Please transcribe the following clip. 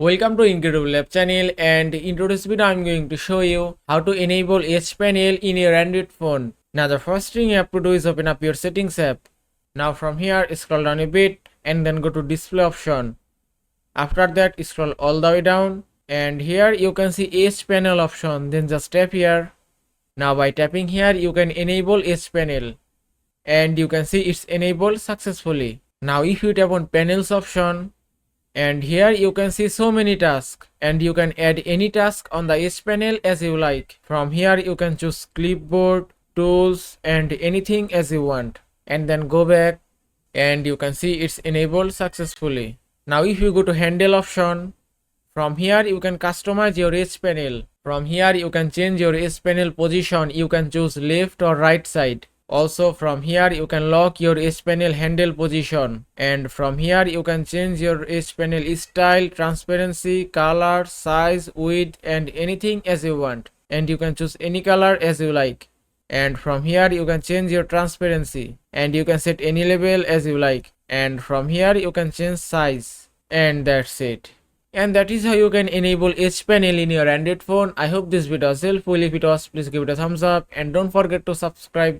Welcome to Incredible Lab channel, and in today's video I'm going to show you how to enable Edge panel in your Android phone. Now the first thing you have to do is open up your settings app. Now from here scroll down a bit and then go to display option. After that scroll all the way down and here you can see Edge panel option, then just tap here. Now by tapping here you can enable Edge panel and you can see it's enabled successfully. Now if you tap on panels option, and here you can see so many tasks and you can add any task on the Edge panel as you like. From here you can choose clipboard, tools and anything as you want, and then go back and you can see it's enabled successfully. Now if you go to handle option, from here you can customize your Edge panel. From here you can change your Edge panel position, you can choose left or right side. Also from here you can lock your Edge panel handle position, and from here you can change your Edge panel style, transparency, color, size, width and anything as you want, and you can choose any color as you like. And from here you can change your transparency and you can set any level as you like, and from here you can change size, and that's it. And that is how you can enable Edge panel in your Android phone. I hope this video was helpful. If it was, please give it a thumbs up and don't forget to subscribe.